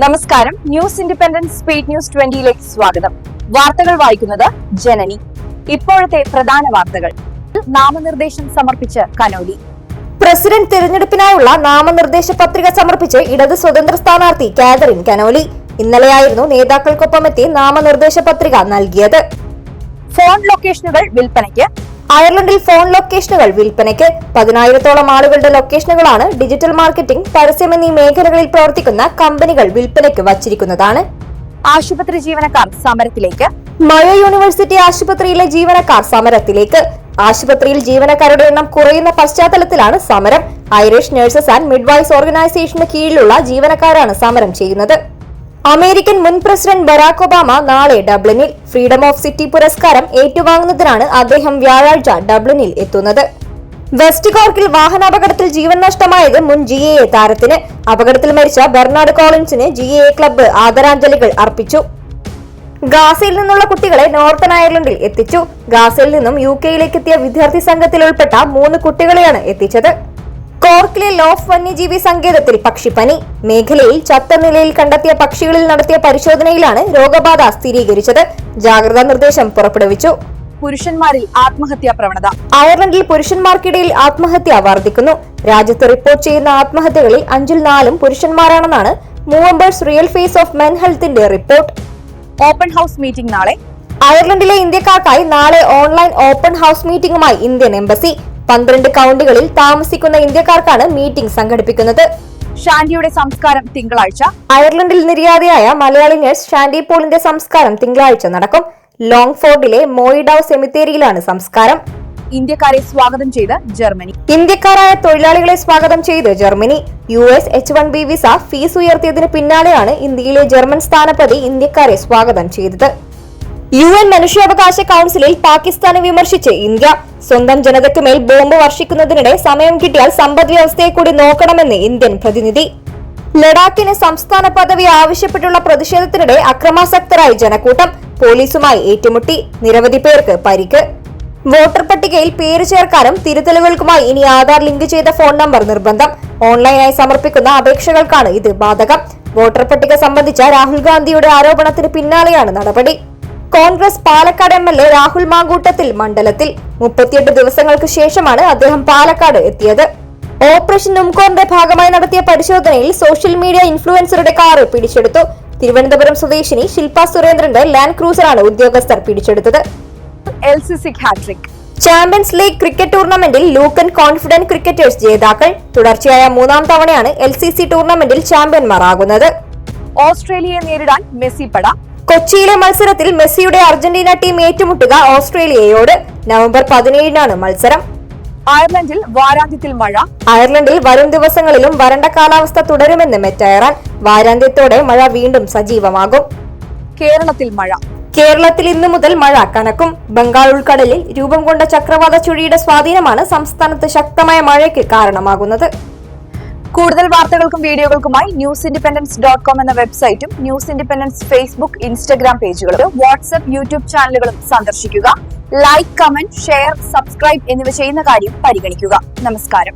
നമസ്കാരം. News independent speed news 20ലേക്ക് സ്വാഗതം. വാർത്തകൾ വായിക്കുന്നത് ജനനി. ഇപ്പോഴത്തെ പ്രധാന വാർത്തകൾ. നാമനിർദ്ദേശം സമർപ്പിച്ച് കനോലി. പ്രസിഡന്റ് തിരഞ്ഞെടുപ്പിനായുള്ള നാമനിർദ്ദേശ പത്രിക സമർപ്പിച്ച് ഇടത് സ്വതന്ത്ര സ്ഥാനാർത്ഥി കാതറിൻ കനോലി. ഇന്നലെയായിരുന്നു നേതാക്കൾക്കൊപ്പമെത്തി നാമനിർദ്ദേശ പത്രിക നൽകിയത്. ഫോൺ ലൊക്കേഷനുകൾ വിൽപ്പനയ്ക്ക്. അയർലൻഡിൽ ഫോൺ ലൊക്കേഷനുകൾ വിൽപ്പനയ്ക്ക്. 10,000-ഓളം ആളുകളുടെ ലൊക്കേഷനുകളാണ് ഡിജിറ്റൽ മാർക്കറ്റിംഗ്, പരസ്യം എന്നീ മേഖലകളിൽ പ്രവർത്തിക്കുന്ന കമ്പനികൾ വിൽപ്പനയ്ക്ക് വച്ചിരിക്കുന്നതാണ്. ആശുപത്രി ജീവനക്കാർ സമരത്തിലേക്ക്. മയോ യൂണിവേഴ്സിറ്റി ആശുപത്രിയിലെ ജീവനക്കാർ സമരത്തിലേക്ക്. ആശുപത്രിയിൽ ജീവനക്കാരുടെ എണ്ണം കുറയുന്ന പശ്ചാത്തലത്തിലാണ് സമരം. ഐറിഷ് നഴ്സസ് ആൻഡ് മിഡ്വൈസ് ഓർഗനൈസേഷന് കീഴിലുള്ള ജീവനക്കാരാണ് സമരം ചെയ്യുന്നത്. അമേരിക്കൻ മുൻ പ്രസിഡന്റ് ബരാക് ഒബാമ നാളെ ഡബ്ലിനിൽ. ഫ്രീഡം ഓഫ് സിറ്റി പുരസ്കാരം ഏറ്റുവാങ്ങുന്നതിനാണ് അദ്ദേഹം വ്യാഴാഴ്ച ഡബ്ലിനിൽ എത്തുന്നത്. വെസ്റ്റ് കോർക്കിൽ വാഹനാപകടത്തിൽ ജീവൻ നഷ്ടമായത് മുൻ GAA താരത്തിന്. അപകടത്തിൽ മരിച്ച ബെർണാഡ് കോളിൻസിന് GAA ക്ലബ്ബ് ആദരാഞ്ജലികൾ അർപ്പിച്ചു. ഗാസയിൽ നിന്നുള്ള കുട്ടികളെ നോർത്തേൺ അയർലൻഡിൽ എത്തിച്ചു. ഗാസയിൽ നിന്നും UK-യിലേക്ക് എത്തിയ വിദ്യാർത്ഥി സംഘത്തിൽ ഉൾപ്പെട്ട 3 കുട്ടികളെയാണ് എത്തിച്ചത്. കോർക്കിലെ ലോഫ് വന്യജീവി സങ്കേതത്തിൽ പക്ഷിപ്പനി. മേഖലയിൽ ചത്ത നിലയിൽ കണ്ടെത്തിയ പക്ഷികളിൽ നടത്തിയ പരിശോധനയിലാണ് രോഗബാധ സ്ഥിരീകരിച്ചത്. ജാഗ്രതാ നിർദ്ദേശം പുറപ്പെടുവിച്ചു. പുരുഷന്മാരിൽ ആത്മഹത്യാ പ്രവണത. അയർലൻഡിൽ പുരുഷന്മാർക്കിടയിൽ ആത്മഹത്യ വർദ്ധിക്കുന്നു. രാജ്യത്ത് റിപ്പോർട്ട് ചെയ്യുന്ന ആത്മഹത്യകളിൽ 5-ൽ 4 പുരുഷന്മാരാണെന്നാണ് Movember's real face of men ഹെൽത്തിന്റെ റിപ്പോർട്ട്. ഓപ്പൺ ഹൌസ് മീറ്റിംഗ് നാളെ. അയർലൻഡിലെ ഇന്ത്യക്കാർക്കായി നാളെ ഓൺലൈൻ ഓപ്പൺ ഹൌസ് മീറ്റിംഗുമായി ഇന്ത്യൻ എംബസി. 12 കൌണ്ടികളിൽ താമസിക്കുന്ന ഇന്ത്യക്കാർക്കാണ് മീറ്റിംഗ് സംഘടിപ്പിക്കുന്നത്. ഷാൻഡിയുടെ സംസ്കാരം തിങ്കളാഴ്ച. അയർലൻഡിൽ നിര്യാതയായ മലയാളി നഴ്സ് ഷാൻഡി പോളിന്റെ സംസ്കാരം തിങ്കളാഴ്ച നടക്കും. ലോങ്ഫോർഡിലെ മോയിഡൌ സെമിത്തേരിയിലാണ് സംസ്കാരം. ഇന്ത്യക്കാരെ സ്വാഗതം ചെയ്ത് ജർമ്മനി. ഇന്ത്യക്കാരായ തൊഴിലാളികളെ സ്വാഗതം ചെയ്ത് Germany. US H1B visa fees ഉയർത്തിയതിന് പിന്നാലെയാണ് ഇന്ത്യയിലെ ജർമ്മൻ സ്ഥാനപതി ഇന്ത്യക്കാരെ സ്വാഗതം ചെയ്തത്. UN മനുഷ്യാവകാശ കൌൺസിലിൽ പാകിസ്ഥാനെ വിമർശിച്ച് ഇന്ത്യ. സ്വന്തം ജനതയ്ക്ക് മേൽ ബോംബ് വർഷിക്കുന്നതിനിടെ സമയം കിട്ടിയാൽ സമ്പദ് വ്യവസ്ഥയെ കൂടി നോക്കണമെന്ന് ഇന്ത്യൻ പ്രതിനിധി. ലഡാക്കിന് സംസ്ഥാന പദവി ആവശ്യപ്പെട്ടുള്ള പ്രതിഷേധത്തിനിടെ അക്രമാസക്തരായി ജനക്കൂട്ടം. പോലീസുമായി ഏറ്റുമുട്ടി. നിരവധി പേർക്ക് പരിക്ക്. വോട്ടർ പട്ടികയിൽ പേര് ചേർക്കാനും തിരുത്തലുകൾക്കുമായി ഇനി ആധാർ ലിങ്ക് ചെയ്ത ഫോൺ നമ്പർ നിർബന്ധം. ഓൺലൈനായി സമർപ്പിക്കുന്ന അപേക്ഷകൾക്കാണ് ഇത് ബാധകം. വോട്ടർ പട്ടിക സംബന്ധിച്ച രാഹുൽ ഗാന്ധിയുടെ ആരോപണത്തിന് പിന്നാലെയാണ് നടപടി. കോൺഗ്രസ് പാലക്കാട് MLA രാഹുൽ മാങ്കൂട്ടത്തിൽ മണ്ഡലത്തിൽ. 38 ദിവസങ്ങൾക്ക് ശേഷമാണ് അദ്ദേഹം പാലക്കാട് എത്തിയത്. ഓപ്പറേഷൻ ഉംകോറിന്റെ ഭാഗമായി നടത്തിയ പരിശോധനയിൽ സോഷ്യൽ മീഡിയ ഇൻഫ്ലുവൻസറുടെ കാറ് പിടിച്ചെടുത്തു. തിരുവനന്തപുരം സ്വദേശിനി ശില്പ സുരേന്ദ്രന്റെ ലാൻഡ് ക്രൂസറാണ് ഉദ്യോഗസ്ഥർ പിടിച്ചെടുത്തത്. LCC hat trick. Champions league cricket ടൂർണമെന്റിൽ ലൂക്കൻ കോൺഫിഡന്റ് ക്രിക്കറ്റേഴ്സ് ജേതാക്കൾ. തുടർച്ചയായ 3ാം തവണയാണ് LCC ടൂർണമെന്റിൽ ചാമ്പ്യന്മാരാകുന്നത്. ഓസ്ട്രേലിയയെ നേരിടാൻ മെസ്സി പട. കൊച്ചിയിലെ മത്സരത്തിൽ മെസ്സിയുടെ അർജന്റീന ടീം ഏറ്റുമുട്ടുക ഓസ്ട്രേലിയയോട്. നവംബർ 17-നാണ് മത്സരം. അയർലൻഡിൽ വാരാന്ത്യത്തിൽ മഴ. അയർലൻഡിൽ വരും ദിവസങ്ങളിലും വരണ്ട കാലാവസ്ഥ തുടരുമെന്ന് മെറ്റ് എയറാൻ. വാരാന്ത്യത്തോടെ മഴ വീണ്ടും സജീവമാകും. കേരളത്തിൽ മഴ. കേരളത്തിൽ ഇന്നു മുതൽ മഴ കനക്കും. ബംഗാൾ ഉൾക്കടലിൽ രൂപം കൊണ്ട ചക്രവാത ചുഴിയുടെ സ്വാധീനമാണ് സംസ്ഥാനത്ത് ശക്തമായ മഴയ്ക്ക് കാരണമാകുന്നത്. കൂടുതൽ വാർത്തകൾക്കും വീഡിയോകൾക്കുമായി newsindependence.com എന്ന വെബ്സൈറ്റും ന്യൂസ് ഇൻഡിപെൻഡൻസ് ഫേസ്ബുക്ക്, ഇൻസ്റ്റഗ്രാം പേജുകളും വാട്സ്ആപ്പ്, യൂട്യൂബ് ചാനലുകളും സന്ദർശിക്കുക. ലൈക്ക്, കമന്റ്, ഷെയർ, സബ്സ്ക്രൈബ് എന്നിവ ചെയ്യുന്ന കാര്യം പരിഗണിക്കുക. നമസ്കാരം.